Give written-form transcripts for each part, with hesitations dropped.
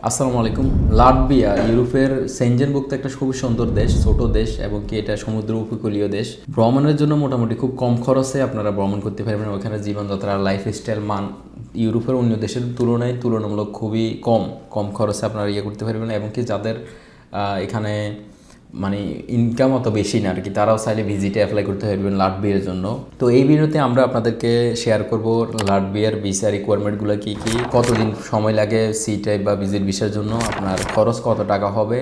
আসসালামু আলাইকুম। লাটভিয়া ইউরোপের সেনজেনভুক্ত একটা খুবই সুন্দর দেশ, ছোট দেশ এবং কি এটা সমুদ্র উপকূলীয় দেশ। ভ্রমণের জন্য মোটামুটি খুব কম খরচে আপনারা ভ্রমণ করতে পারবেন। ওখানে জীবনযাত্রার লাইফস্টাইল মান ইউরোপের অন্য দেশের তুলনায় তুলনামূলক খুবই কম খরচে আপনারা করতে পারবেন এবং কি যাদের এখানে মানে ইনকাম অত বেশি না আর কি, তারাও চাইলে ভিজিটে অ্যাপ্লাই করতে পারবেন লাটভিয়ার জন্য। তো এই ভিডিওতে আমরা আপনাদেরকে শেয়ার করব লাটভিয়ার ভিসা রিকোয়ারমেন্টগুলো কী কী, কতদিন সময় লাগে সি টাইপ বা ভিজিট ভিসার জন্য, আপনার খরচ কত টাকা হবে,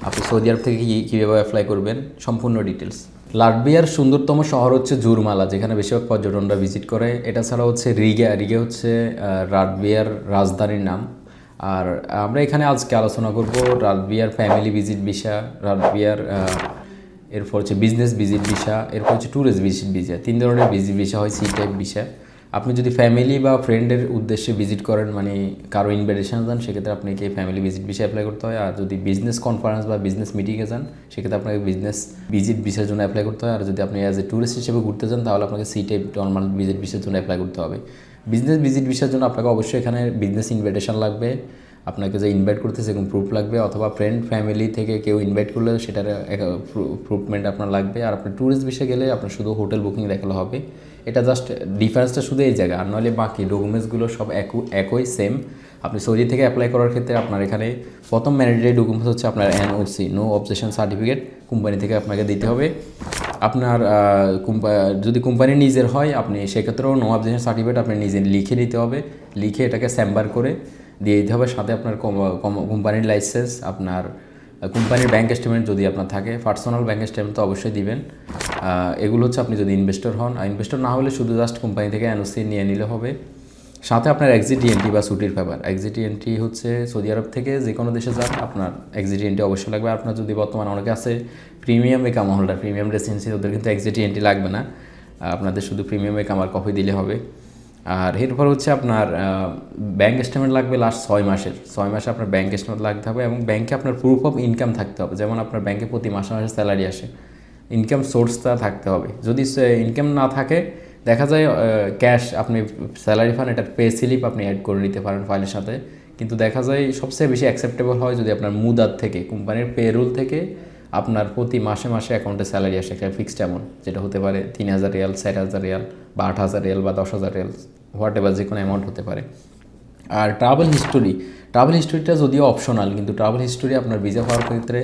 আপনি সৌদি আরব থেকে কীভাবে অ্যাপ্লাই করবেন, সম্পূর্ণ ডিটেলস। লাটভিয়ার সুন্দরতম শহর হচ্ছে জুরমালা, যেখানে বেশিরভাগ পর্যটনরা ভিজিট করে। এটা ছাড়া হচ্ছে রিগা হচ্ছে লাটভিয়ার রাজধানীর নাম। আর আমরা এখানে আজকে আলোচনা করব লাটভিয়ার ফ্যামিলি ভিজিট ভিসা, লাটভিয়ার এরপর হচ্ছে বিজনেস ভিজিট ভিসা, এরপর হচ্ছে ট্যুরিস্ট ভিজিট ভিসা। 3 ধরনের ভিজিট ভিসা হয়, সি টাইপ ভিসা। আপনি যদি ফ্যামিলি বা ফ্রেন্ডের উদ্দেশ্যে ভিজিট করেন, মানে কারো ইনভিটেশন দেন, সেক্ষেত্রে আপনাকে ফ্যামিলি ভিজিট ভিসা অ্যাপ্লাই করতে হয়। আর যদি বিজনেস কনফারেন্স বা বিজনেস মিটিংয়ে যান, সেক্ষেত্রে আপনাকে বিজনেস ভিজিট ভিসার জন্য অ্যাপ্লাই করতে হয়। আর যদি আপনি অ্যাজ এ ট্যুরিস্ট হিসেবে ঘুরতে যান, তাহলে আপনাকে সি টাইপ নর্মাল ভিজিট ভিসার জন্য অ্যাপ্লাই করতে হবে। বিজনেস ভিজিট ভিসার জন্য আপনাকে অবশ্যই এখানে বিজনেস ইনভিটেশন লাগবে, আপনাকে যে ইনভাইট করতেছে এরকম প্রুফ লাগবে, অথবা ফ্রেন্ড ফ্যামিলি থেকে কেউ ইনভাইট করলে সেটার প্রুফমেন্ট আপনার লাগবে। আর আপনি ট্যুরিস্ট ভিসা গেলে আপনার শুধু হোটেল বুকিং দেখালে হবে। এটা জাস্ট ডিফারেন্সটা শুধু এই জায়গা, আর নইলে বাকি ডকুমেন্টসগুলো সব একই সেম। আপনি সৌদি থেকে অ্যাপ্লাই করার ক্ষেত্রে আপনার এখানে প্রথম ম্যান্ডেটরি ডকুমেন্টস হচ্ছে আপনার NOC, no objection certificate, company থেকে আপনাকে দিতে হবে। আপনার যদি কোম্পানি নিজের হয়, আপনি সেক্ষেত্রেও নো অবজেকশন সার্টিফিকেট আপনি নিজে লিখে নিতে হবে, লিখে এটাকে স্যাম্বার করে দিয়ে দিতে হবে। সাথে আপনার কোম্পানির লাইসেন্স, আপনার কোম্পানির ব্যাঙ্ক স্টেটমেন্ট যদি আপনার থাকে, পার্সোনাল ব্যাঙ্ক স্টেটমেন্ট তো অবশ্যই দিবেন। এগুলো হচ্ছে আপনি যদি ইনভেস্টর হন, আর ইনভেস্টর না হলে শুধু জাস্ট কোম্পানি থেকে এনওসি নিয়ে নিলে হবে। সাথে আপনার এক্সিট এন্ট্রি বা ছুটির পেপার। এক্সিট এন্ট্রি হচ্ছে সৌদি আরব থেকে যে কোনো দেশে যান, আপনার এক্সিট এন্ট্রি অবশ্যই লাগবে। আপনার যদি বর্তমানে অনেকে আছে প্রিমিয়াম একামা হোল্ডার, প্রিমিয়াম রেসিডেন্সি, ওদের কিন্তু এক্সিট এন্ট্রি লাগবে না, আপনাদের শুধু প্রিমিয়াম একামার কপি দিলে হবে। আর এরপর হচ্ছে আপনার ব্যাঙ্ক স্টেটমেন্ট লাগবে লাস্ট 6 মাসে আপনার ব্যাঙ্ক স্টেটমেন্ট লাগতে হবে, এবং ব্যাঙ্কে আপনার প্রুফ অফ ইনকাম থাকতে হবে। যেমন আপনার ব্যাঙ্কে প্রতি মাসে স্যালারি আসে, ইনকাম সোর্সটা থাকতে হবে। যদি ইনকাম না থাকে, দেখা যায় ক্যাশ আপনি স্যালারি পান, এটার পে স্লিপ আপনি অ্যাড করে নিতে পারেন ফাইলের সাথে। কিন্তু দেখা যায় সবচেয়ে বেশি অ্যাকসেপ্টেবল হয় যদি আপনার মুদাত থেকে, কোম্পানির পেরোল থেকে আপনার প্রতি মাসে অ্যাকাউন্টে স্যালারি আসে, একটা ফিক্সড অ্যামাউন্ট, যেটা হতে পারে 3000 রিয়াল, 4000 রিয়াল বা 8000 রিয়াল বা 10,000 রিয়াল, হোয়াট এভার, যে কোনো অ্যামাউন্ট হতে পারে। আর ট্রাভেল হিস্টোরিটা যদিও অপশনাল, কিন্তু ট্রাভেল হিস্টোরি আপনার ভিসা পাওয়ার ক্ষেত্রে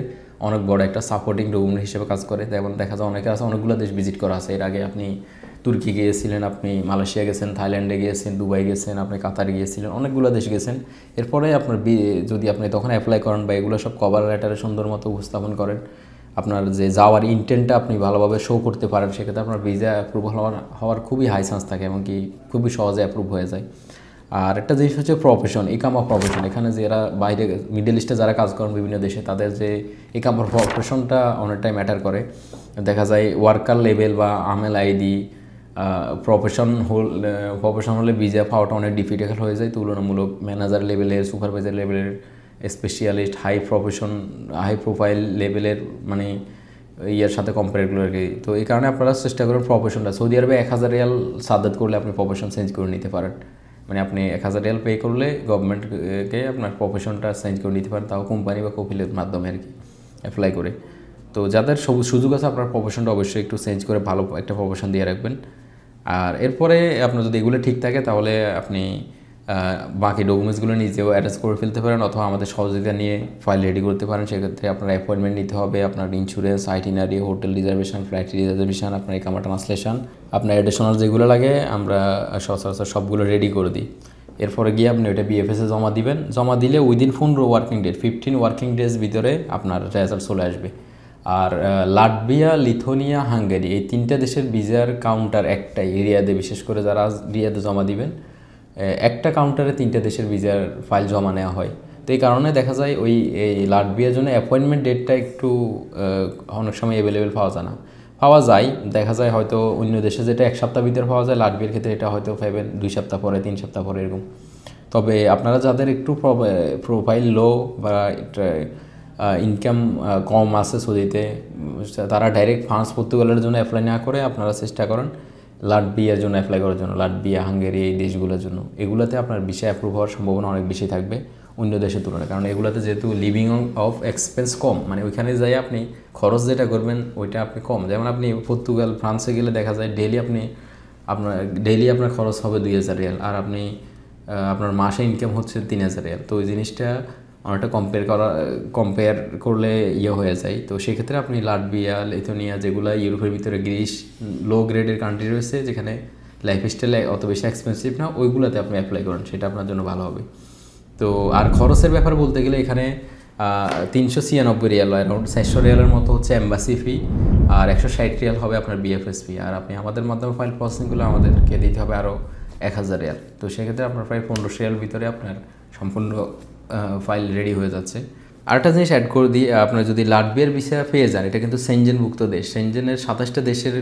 অনেক বড় একটা সাপোর্টিং ডকুমেন্ট হিসেবে কাজ করে। যেমন দেখা যায় অনেকে আছে অনেকগুলো দেশ ভিজিট করা আছে, এর আগে আপনি তুর্কি গিয়েছিলেন, আপনি মালয়েশিয়া গেছেন, থাইল্যান্ডে গিয়েছেন, দুবাই গেছেন, আপনি কাতারে গিয়েছিলেন, অনেকগুলো দেশ গেছেন। এরপরে আপনার যদি আপনি তখন অ্যাপ্লাই করেন বা এগুলো সব কভার লেটারে সুন্দর মতো উপস্থাপন করেন, আপনার যে যাওয়ার ইন্টেন্টটা আপনি ভালোভাবে শো করতে পারেন, সেক্ষেত্রে আপনার ভিসা অ্যাপ্রুভ হওয়ার খুবই হাই চান্স থাকে, এমনকি খুবই সহজে অ্যাপ্রুভ হয়ে যায়। আর একটা জিনিস হচ্ছে প্রফেশন, ইকামা প্রফেশন। এখানে যারা বাইরে মিডল ইস্টে যারা কাজ করেন বিভিন্ন দেশে, তাদের যে ইকামার প্রফেশনটা অনেকটাই ম্যাটার করে। দেখা যায় ওয়ার্কার লেভেল বা আমেল আইডি প্রফেশন হলে ভিসা পাওয়াটা অনেক ডিফিকাল্ট হয়ে যায় তুলনামূলক ম্যানেজার লেভেলের, সুপারভাইজার লেভেলের, স্পেশালিস্ট, হাই প্রোফাইল লেভেলের মানে ইয়ার সাথে কম্পেয়ার করে আর কি। তো এই কারণে আপনারা চেষ্টা করেন প্রফেশনটা। সৌদি আরবে 1000 রিয়াল সাদাত করলে আপনি প্রফেশন চেঞ্জ করে নিতে পারেন, মানে আপনি 1000 রিয়াল পে করলে গভর্নমেন্টকে আপনার প্রফেশনটা চেঞ্জ করে নিতে পারেন, তাও কোম্পানি বা কপিলের মাধ্যমে আর কি অ্যাপ্লাই করে। তো যাদের সুযোগ আছে, আপনার প্রফেশনটা অবশ্যই একটু চেঞ্জ করে ভালো একটা প্রফেশন দিয়ে রাখবেন। আর এরপরে আপনার যদি এগুলো ঠিক থাকে, তাহলে আপনি বাকি ডকুমেন্টসগুলো নিজেও অ্যাটাচ করে ফেলতে পারেন, অথবা আমাদের সহযোগিতা নিয়ে ফাইল রেডি করতে পারেন। সেক্ষেত্রে আপনার অ্যাপয়েন্টমেন্ট নিতে হবে, আপনার insurance, itinerary, hotel reservation, flight reservation, আপনার ইকামা ট্রান্সলেশন, আপনার অ্যাডিশনাল যেগুলো লাগে আমরা সচরাচর সবগুলো রেডি করে দিই। এরপরে গিয়ে আপনি ওইটা বিএফএসে জমা দিবেন। জমা দিলে within 15 working day, 15 working days ভিতরে আপনার রেজাল্ট চলে আসবে। আর লাটভিয়া, লিথুয়ানিয়া, হাঙ্গেরি, এই 3টা দেশের ভিসার কাউন্টার একটাই, রিয়াদে, বিশেষ করে যারা রিয়াদে জমা দিবেন, একটা কাউন্টারে 3টা দেশের ভিসার ফাইল জমা নেওয়া হয়। তো এই কারণে দেখা যায় এই লাটভিয়ার জন্য অ্যাপয়েন্টমেন্ট ডেটটা একটু অনেক সময় অ্যাভেলেবেল পাওয়া যায়। দেখা যায় হয়তো অন্য দেশে যেটা 1 সপ্তাহ ভিতরে পাওয়া যায়, লাটভিয়ার ক্ষেত্রে এটা হয়তো পাবেন 2 সপ্তাহ পরে, 3 সপ্তাহ পরে এরকম। তবে আপনারা যাদের একটু প্রোফাইল লো বা ইনকাম কম আছে সৌদিতে, তারা ডাইরেক্ট ফ্রান্স, পর্তুগালের জন্য অ্যাপ্লাই না করে আপনারা চেষ্টা করেন লাটভিয়ার জন্য অ্যাপ্লাই করার জন্য। লাটভিয়া, হাঙ্গেরি, এই দেশগুলোর জন্য, এগুলোতে আপনার ভিসা অ্যাপ্রুভ হওয়ার সম্ভাবনা অনেক বেশি থাকবে। অন্য দেশের তুলনায়, কারণ এগুলোতে যেহেতু লিভিং অফ এক্সপেন্স কম, মানে ওইখানে যাই আপনি খরচ যেটা করবেন ওইটা আপনি কম। যেমন আপনি পর্তুগাল ফ্রান্সে গেলে দেখা যায় ডেইলি আপনার খরচ হবে 2000 রিয়াল, আর আপনি আপনার মাসে ইনকাম হচ্ছে 3000 রিয়াল। তো ওই জিনিসটা অনেকটা কম্পেয়ার করলে হয়ে যায়। তো সেক্ষেত্রে আপনি লাটভিয়া, লিথুয়ানিয়া, যেগুলো ইউরোপের ভিতরে গ্রিস লো গ্রেডের কান্ট্রি রয়েছে, যেখানে লাইফস্টাইল অত বেশি এক্সপেন্সিভ না, ওইগুলোতে আপনি অ্যাপ্লাই করেন, সেটা আপনার জন্য ভালো হবে। তো আর খরচের ব্যাপার বলতে গেলে এখানে 396 রিয়াল, অ্যারাউন্ড 400 রিয়ালের মতো হচ্ছে এম্বাসি ফি, আর 160 রিয়াল হবে আপনার বিএফএস ফি। আর আপনি আমাদের মাধ্যমে ফাইল প্রসেসিং করলে আমাদেরকে দিতে হবে আরও 1000 রিয়াল। তো সেক্ষেত্রে আপনার প্রায় 1500 রিয়াল ভিতরে আপনার সম্পূর্ণ ফাইল রেডি হয়ে যাচ্ছে। আরেকটা জিনিস অ্যাড করে দিই, আপনার যদি লাটভিয়ার ভিসা পেয়ে যান, এটা কিন্তু সেনজেনভুক্ত দেশ, সেনজেনের 27টা দেশের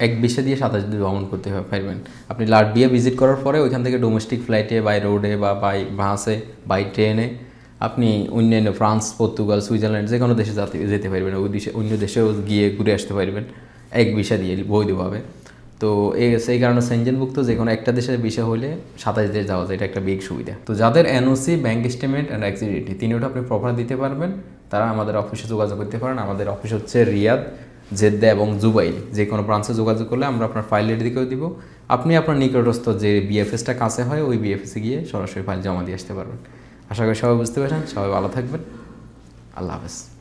এক ভিসা দিয়ে 27 দেশ ভ্রমণ করতে পারবেন। আপনি লাটভিয়া ভিজিট করার পরে ওইখান থেকে ডোমেস্টিক ফ্লাইটে, বাই রোডে বা বাই বাসে, বাই ট্রেনে আপনি অন্যান্য ফ্রান্স, পর্তুগাল, সুইজারল্যান্ড যে কোনো দেশে যেতে পারবেন, ওই দেশে অন্য দেশেও গিয়ে ঘুরে আসতে পারবেন এক ভিসা দিয়ে বৈধভাবে। তো সেই কারণে সেনজেনভুক্ত যে কোনো একটা দেশের ভিসা হলে 27 দেশ যাওয়া যায়, এটা একটা বিগ সুবিধা। তো যাদের এনওসি, ব্যাঙ্ক স্টেটমেন্ট অ্যান্ড এক্সিডিটি তিনটা আপনি প্রপার দিতে পারবেন, তারা আমাদের অফিসে যোগাযোগ করতে পারেন। আমাদের অফিস হচ্ছে রিয়াদ, জেদ্দা এবং জুবাইল, যে কোনো ব্রাঞ্চে যোগাযোগ করলে আমরা আপনার ফাইল রেডি করে দিব। আপনি আপনার নিকটস্থ যে বিএফএসটা কাছে হয় ওই বিএফএসে গিয়ে সরাসরি ফাইল জমা দিয়ে আসতে পারবেন। আশা করি সবাই বুঝতে পারছেন। সবাই ভালো থাকবেন। আল্লাহ হাফেজ।